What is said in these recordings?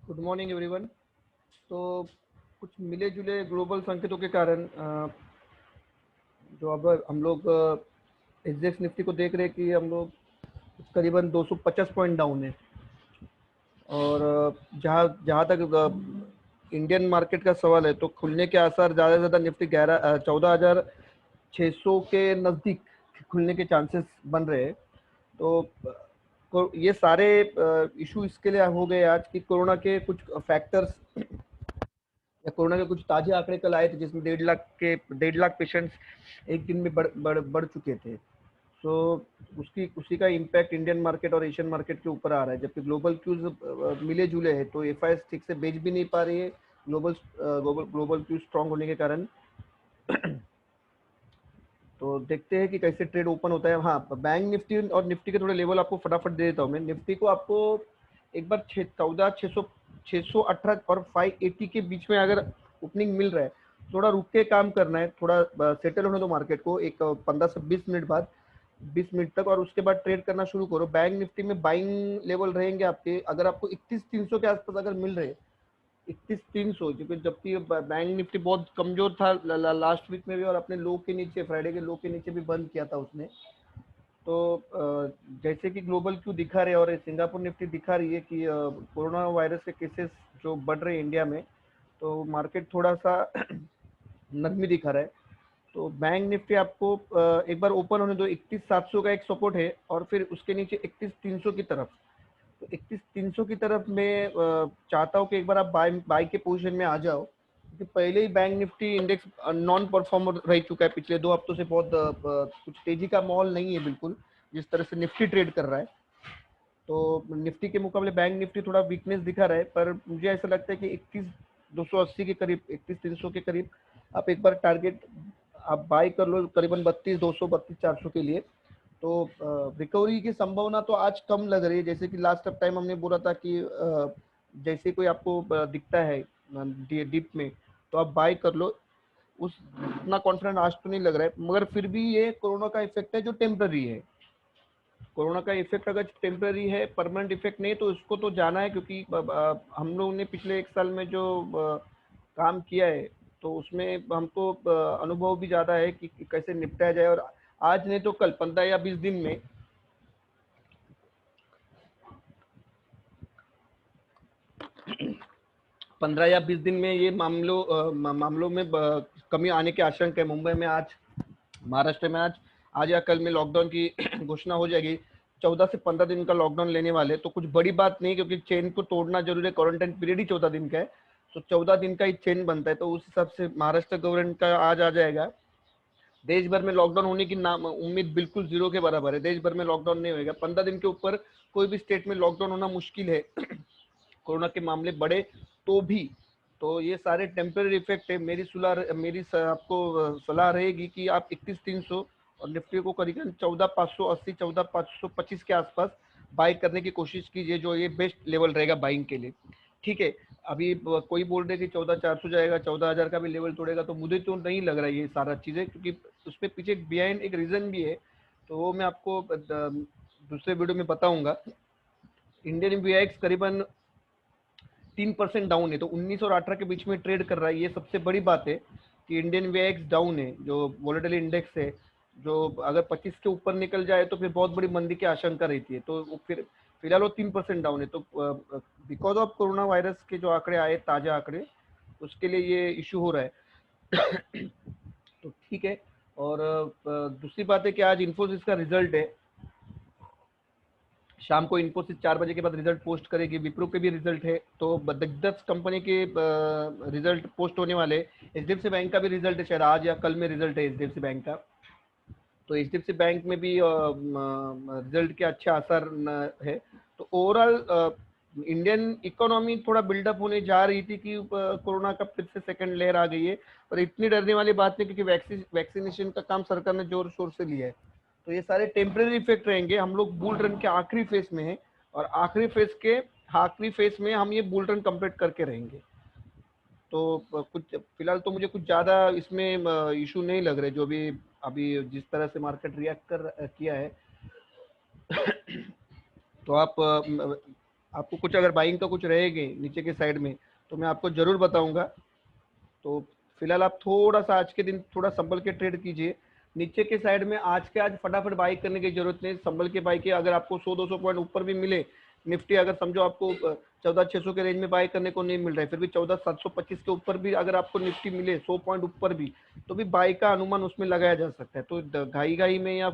Good morning everyone. तो कुछ मिले जुले ग्लोबल संकेतों के कारण जो अब हम लोग एसजेएक्स निफ्टी को देख रहे हैं कि हम लोग करीबन 250 पॉइंट डाउन है। और जहाँ जहाँ तक इंडियन मार्केट का सवाल है तो खुलने के आसार ज़्यादा से ज़्यादा निफ्टी 14,600 के नज़दीक खुलने के चांसेस बन रहे हैं। तो ये सारे इशू इसके लिए हो गए आज कि कोरोना के कुछ फैक्टर्स या कोरोना के कुछ ताजे आंकड़े कल आए थे जिसमें 1.5 लाख पेशेंट्स एक दिन में बढ़ चुके थे। तो उसकी उसी का इम्पैक्ट इंडियन मार्केट और एशियन मार्केट के ऊपर आ रहा है, जबकि ग्लोबल क्यूज मिले जुले हैं तो एफआईएस ठीक से बेच भी नहीं पा रही है। Global global global cues strong होने के कारण। तो देखते हैं कि कैसे ट्रेड ओपन होता है। हाँ, बैंक निफ्टी और निफ्टी के थोड़े लेवल आपको फटाफट दे देता हूँ मैं। निफ्टी को आपको एक बार 14,618 और 580 के बीच में अगर ओपनिंग मिल रहा है, थोड़ा रुक के काम करना है, थोड़ा सेटल होने दो मार्केट को एक 15 से 20 मिनट बाद, 20 मिनट तक, और उसके बाद ट्रेड करना शुरू करो। बैंक निफ्टी में बाइंग लेवल रहेंगे आपके, अगर आपको 31,300 के आसपास अगर मिल रहे, 31,300, क्योंकि जबकि बैंक निफ्टी बहुत कमजोर था लास्ट वीक में भी, और अपने लो के नीचे, फ्राइडे के लो के नीचे भी बंद किया था उसने। तो जैसे कि ग्लोबल क्यों दिखा रहे हैं और सिंगापुर निफ्टी दिखा रही है कि कोरोना वायरस के केसेस जो बढ़ रहे हैं इंडिया में, तो मार्केट थोड़ा सा नरमी दिखा रहा है। तो बैंक निफ्टी आपको एक बार ओपन होने दो, 31,700 का एक सपोर्ट है, और फिर उसके नीचे 31,300 की तरफ। तो 31,300 की तरफ मैं चाहता हूँ कि एक बार आप बाय बाय के पोजीशन में आ जाओ, क्योंकि पहले ही bank Nifty index non performer रह चुका है पिछले 2 हफ्तों से। बहुत कुछ तेजी का माहौल नहीं है बिल्कुल, जिस तरह से निफ्टी ट्रेड कर रहा है। तो निफ्टी के मुकाबले बैंक निफ्टी थोड़ा वीकनेस दिखा रहा है, पर मुझे ऐसा लगता है कि 31,280 के करीब, 31,300 के करीब आप एक बार टारगेट आप बाय कर लो, करीबन 32,200, 32,400 के लिए। तो रिकवरी की संभावना तो आज कम लग रही है। जैसे कि लास्ट टाइम हमने बोला था कि जैसे कोई आपको दिखता है डिप में, तो आप बाय कर लो। उस उतना कॉन्फिडेंट आज तो नहीं लग रहा है, मगर फिर भी ये कोरोना का इफेक्ट है जो टेम्पररी है। कोरोना का इफेक्ट अगर टेम्पररी है, परमानेंट इफेक्ट नहीं, तो इसको तो जाना है, क्योंकि हम लोगों ने पिछले 1 साल में जो काम किया है, तो उसमें हमको अनुभव भी ज़्यादा है कि कैसे निपटाया जाए। और आज नहीं तो कल, 15 या 20 दिन में, 15 या 20 दिन में ये मामलों में कमी आने की आशंका है। मुंबई में आज, महाराष्ट्र में आज, आज या कल में लॉकडाउन की घोषणा हो जाएगी। 14 से 15 दिन का लॉकडाउन लेने वाले, तो कुछ बड़ी बात नहीं, क्योंकि चेन को तोड़ना जरूरी है। क्वारंटाइन पीरियड ही 14 दिन का है, तो 14 दिन का ही चेन बनता है। तो उस हिसाब से महाराष्ट्र गवर्नमेंट का आज आ जाएगा। देश भर में लॉकडाउन होने की नाम उम्मीद बिल्कुल जीरो के बराबर है। देश भर में लॉकडाउन नहीं होगा। 15 दिन के ऊपर कोई भी स्टेट में लॉकडाउन होना मुश्किल है कोरोना के मामले बढ़े तो भी। तो ये सारे टेम्पररी इफेक्ट है। आपको सलाह रहेगी कि आप 31,300 और निफ्टी को करीबन 14,580, 14,525 के आसपास बाय करने की कोशिश कीजिए, जो ये बेस्ट लेवल रहेगा बाइंग के लिए। ठीक है। अभी कोई बोल रहे कि 14,400 जाएगा, 14,000 का भी लेवल तोड़ेगा, तो मुझे तो नहीं लग रहा है ये सारा चीज़ें, क्योंकि उसमें पीछे बिहाइंड एक रीज़न भी है। तो वो मैं आपको दूसरे वीडियो में बताऊंगा। इंडियन वीआईएक्स करीबन 3% डाउन है, तो 19 और 18 के बीच में ट्रेड कर रहा है। ये सबसे बड़ी बात है कि इंडियन वीआईएक्स डाउन है, जो वोलेटिलिटी इंडेक्स है, जो अगर 25 के ऊपर निकल जाए तो फिर बहुत बड़ी मंदी की आशंका रहती है। तो वो फिर फिलहाल वो 3% डाउन है। तो बिकॉज ऑफ कोरोना वायरस के जो आंकड़े आए, ताज़ा आंकड़े, उसके लिए ये इशू हो रहा है। तो ठीक है। और दूसरी बात है कि आज इन्फोसिस का रिजल्ट है। शाम को इन्फोसिस 4 बजे के बाद रिजल्ट पोस्ट करेगी। विप्रो के भी रिजल्ट है। तो 10 कंपनी के रिजल्ट पोस्ट होने वाले। एचडीएफसी बैंक का भी रिजल्ट है, शायद आज या कल में रिजल्ट है एचडीएफसी बैंक का। तो एचडीएफसी बैंक में भी रिजल्ट के अच्छे आसार है। तो ओवरऑल इंडियन इकोनॉमी थोड़ा बिल्डअप होने जा रही थी कि कोरोना का फिर से सेकंड लेयर आ गई है, पर इतनी डरने वाली बात नहीं, क्योंकि वैक्सीनेशन का काम सरकार ने जोर शोर से लिया है। तो ये सारे टेम्पररी इफेक्ट रहेंगे। हम लोग बुल रन के आखिरी फेज में हैं, और आखिरी फेज में हम ये बुल रन कंप्लीट करके रहेंगे। तो कुछ फिलहाल तो मुझे कुछ ज़्यादा इसमें इशू नहीं लग रहे, जो भी अभी जिस तरह से मार्केट रिएक्ट कर किया है। तो आप आपको कुछ अगर बाइंग का कुछ रहेगा नीचे के साइड में तो मैं आपको जरूर बताऊंगा। तो फिलहाल आप थोड़ा सा आज के दिन थोड़ा संभल के ट्रेड कीजिए। नीचे के साइड में आज के आज फटाफट बाई करने की जरूरत नहीं, संभल के बाई किए। अगर आपको 100-200 पॉइंट ऊपर भी मिले निफ्टी, अगर समझो आपको 14,600 के रेंज में बाई करने को नहीं मिल रहा है, फिर भी 14,725 के ऊपर भी अगर आपको निफ्टी मिले 100 पॉइंट ऊपर भी, तो भी बाई का अनुमान उसमें लगाया जा सकता है। तो घाई घाई में या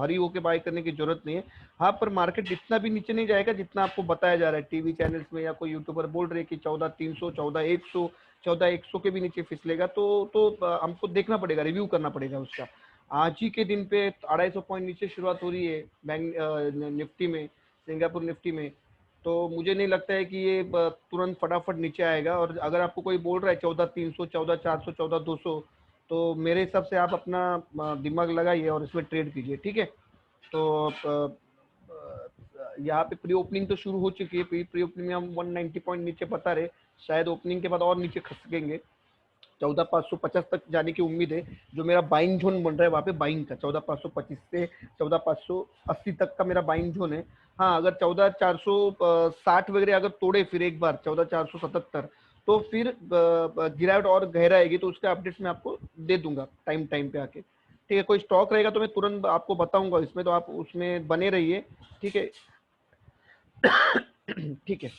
हरी होके बाई करने की जरूरत नहीं है। हाँ, पर मार्केट इतना भी नीचे नहीं जाएगा जितना आपको बताया जा रहा है टीवी चैनल्स में, या कोई यूट्यूबर बोल रहे हैं कि 14,300, 14,100, 14,100 के भी नीचे फिसलेगा। तो हमको देखना पड़ेगा, रिव्यू करना पड़ेगा उसका। आज ही के दिन पे 250 पॉइंट नीचे शुरुआत हो रही है बैंक निफ्टी में, सिंगापुर निफ्टी में। तो मुझे नहीं लगता है कि ये तुरंत फटाफट नीचे आएगा। और अगर आपको कोई बोल रहा है 14,300, 14,400, 14,200, तो मेरे हिसाब से आप अपना दिमाग लगाइए और इसमें ट्रेड कीजिए, ठीक है। तो यहाँ पे प्री ओपनिंग तो शुरू हो चुकी है। प्री ओपनिंग में हम 190 पॉइंट नीचे बता रहे, शायद ओपनिंग के बाद और नीचे खसकेंगे। 14,550 तक जाने की उम्मीद है। जो मेरा बाइंग जोन बन रहा है वहाँ पे बाइंग का 14,525 से 14,580 तक का मेरा बाइंग जोन है। हाँ, अगर 14,460 वगैरह अगर तोड़े फिर एक बार 14,477, तो फिर गिरावट और गहराएगी। तो उसका अपडेट्स मैं आपको दे दूंगा टाइम टाइम पे आके, ठीक है। कोई स्टॉक रहेगा तो मैं तुरंत आपको बताऊंगा इसमें, तो आप उसमें बने रहिए, ठीक है। ठीक है।